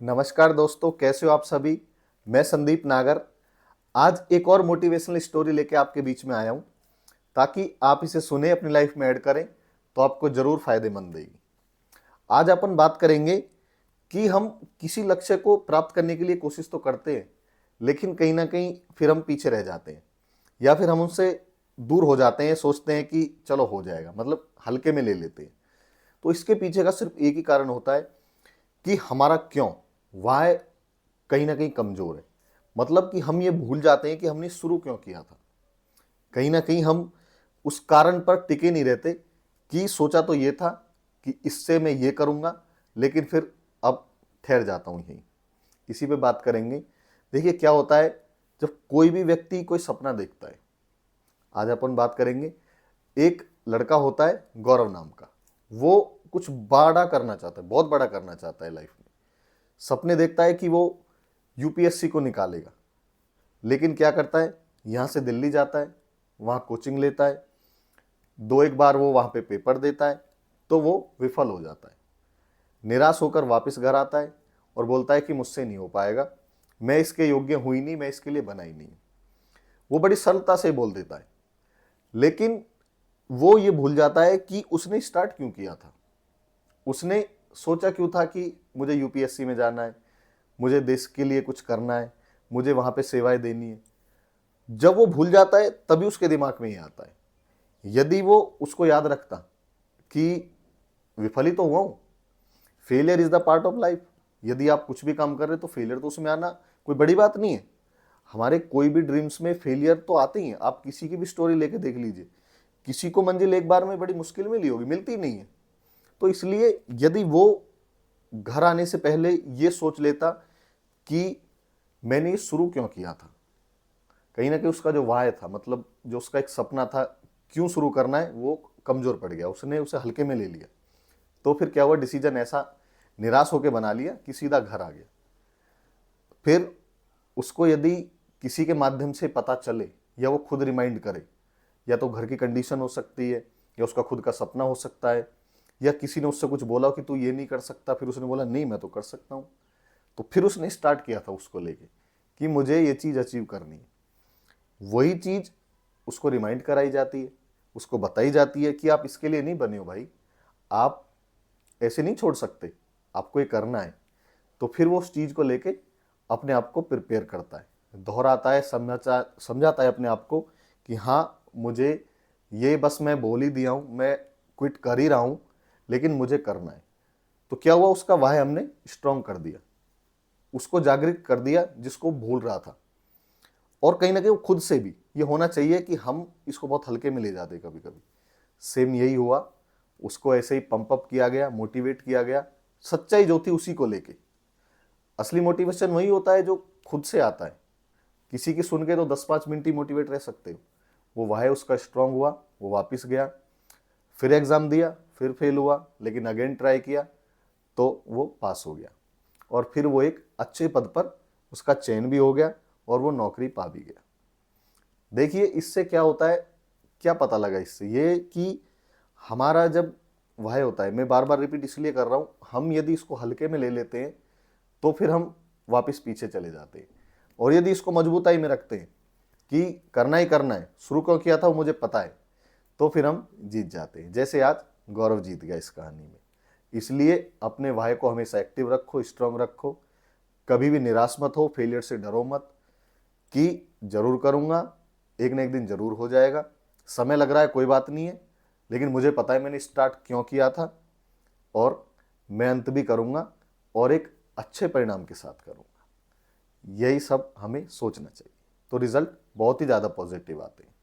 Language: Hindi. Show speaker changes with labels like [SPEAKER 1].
[SPEAKER 1] नमस्कार दोस्तों, कैसे हो आप सभी। मैं संदीप नागर आज एक और मोटिवेशनल स्टोरी लेके आपके बीच में आया हूँ ताकि आप इसे सुने, अपनी लाइफ में ऐड करें तो आपको ज़रूर फायदेमंद देगी। आज अपन बात करेंगे कि हम किसी लक्ष्य को प्राप्त करने के लिए कोशिश तो करते हैं, लेकिन कहीं ना कहीं फिर हम पीछे रह जाते हैं या फिर हम उनसे दूर हो जाते हैं, सोचते हैं कि चलो हो जाएगा, मतलब हल्के में ले लेते हैं। तो इसके पीछे का सिर्फ एक ही कारण होता है कि हमारा क्यों, वाय कहीं ना कहीं कमजोर है। मतलब कि हम ये भूल जाते हैं कि हमने शुरू क्यों किया था। कहीं ना कहीं हम उस कारण पर टिके नहीं रहते कि सोचा तो ये था कि इससे मैं ये करूंगा, लेकिन फिर अब ठहर जाता हूं यहीं। इसी पे बात करेंगे। देखिए क्या होता है जब कोई भी व्यक्ति कोई सपना देखता है। आज अपन बात करेंगे, एक लड़का होता है गौरव नाम का। वो कुछ बड़ा करना चाहता है, बहुत बड़ा करना चाहता है लाइफ में। सपने देखता है कि वो यूपीएससी को निकालेगा, लेकिन क्या करता है, यहाँ से दिल्ली जाता है, वहाँ कोचिंग लेता है, दो एक बार वो वहाँ पे पेपर देता है तो वो विफल हो जाता है। निराश होकर वापस घर आता है और बोलता है कि मुझसे नहीं हो पाएगा, मैं इसके योग्य हुई नहीं, मैं इसके लिए बना ही नहीं। वो बड़ी सरलता से बोल देता है, लेकिन वो ये भूल जाता है कि उसने स्टार्ट क्यों किया था। उसने सोचा क्यों था कि मुझे यूपीएससी में जाना है, मुझे देश के लिए कुछ करना है, मुझे वहाँ पे सेवाएं देनी है। जब वो भूल जाता है तभी उसके दिमाग में ये आता है। यदि वो उसको याद रखता कि विफल ही तो हुआ हूं, failure is the part of life. यदि आप कुछ भी काम कर रहे हो तो फेलियर तो उसमें आना कोई बड़ी बात नहीं है। हमारे कोई भी ड्रीम्स में फेलियर तो आते ही हैं। आप किसी की भी स्टोरी लेके देख लीजिए, किसी को मंजिल एक बार में बड़ी मुश्किल मिली होगी, मिलती नहीं है। तो इसलिए यदि वो घर आने से पहले ये सोच लेता कि मैंने ये शुरू क्यों किया था, कहीं ना कहीं उसका जो वाय था, मतलब जो उसका एक सपना था क्यों शुरू करना है, वो कमजोर पड़ गया। उसने उसे हल्के में ले लिया। तो फिर क्या हुआ, डिसीजन ऐसा निराश होकर बना लिया कि सीधा घर आ गया। फिर उसको यदि किसी के माध्यम से पता चले या वो खुद रिमाइंड करे, या तो घर की कंडीशन हो सकती है, या उसका खुद का सपना हो सकता है, या किसी ने उससे कुछ बोला कि तू ये नहीं कर सकता, फिर उसने बोला नहीं मैं तो कर सकता हूँ। तो फिर उसने स्टार्ट किया था उसको लेके कि मुझे ये चीज़ अचीव करनी है। वही चीज़ उसको रिमाइंड कराई जाती है, उसको बताई जाती है कि आप इसके लिए नहीं बने हो भाई, आप ऐसे नहीं छोड़ सकते, आपको ये करना है। तो फिर वो उस चीज़ को लेके अपने आप को प्रिपेयर करता है, दोहराता है, समझाता है अपने आप को कि हाँ मुझे ये बस मैं बोल ही दिया हूँ, मैं क्विट कर ही रहा हूँ, लेकिन मुझे करना है। तो क्या हुआ, उसका वाह हमने स्ट्रांग कर दिया, उसको जागृत कर दिया जिसको भूल रहा था। और कहीं ना कहीं वो खुद से भी ये होना चाहिए कि हम इसको बहुत हल्के में ले जाते कभी कभी। सेम यही हुआ, उसको ऐसे ही पंप अप किया गया, मोटिवेट किया गया। सच्चाई जो थी उसी को लेके। असली मोटिवेशन वही होता है जो खुद से आता है। किसी की सुन के तो 10-5 मिनट ही मोटिवेट रह सकते हो। वो वाह उसका स्ट्रांग हुआ, वो वापस गया, फिर एग्जाम दिया, फिर फेल हुआ, लेकिन अगेन ट्राई किया तो वो पास हो गया। और फिर वो एक अच्छे पद पर उसका चयन भी हो गया और वो नौकरी पा भी गया। देखिए इससे क्या होता है, क्या पता लगा इससे, ये कि हमारा जब वह होता है, मैं बार बार रिपीट इसलिए कर रहा हूँ, हम यदि इसको हल्के में ले लेते हैं तो फिर हम वापस पीछे चले जाते हैं। और यदि इसको मजबूताई में रखते हैं कि करना ही करना है, शुरू क्यों किया था वो मुझे पता है, तो फिर हम जीत जाते हैं। जैसे आज गौरव जीत गया इस कहानी में। इसलिए अपने वाह को हमेशा एक्टिव रखो, स्ट्रांग रखो, कभी भी निराश मत हो, फेलियर से डरो मत कि जरूर करूंगा, एक ना एक दिन जरूर हो जाएगा, समय लग रहा है कोई बात नहीं है, लेकिन मुझे पता है मैंने स्टार्ट क्यों किया था और मैं अंत भी करूंगा और एक अच्छे परिणाम के साथ करूंगा। यही सब हमें सोचना चाहिए, तो रिजल्ट बहुत ही ज़्यादा पॉजिटिव आते हैं।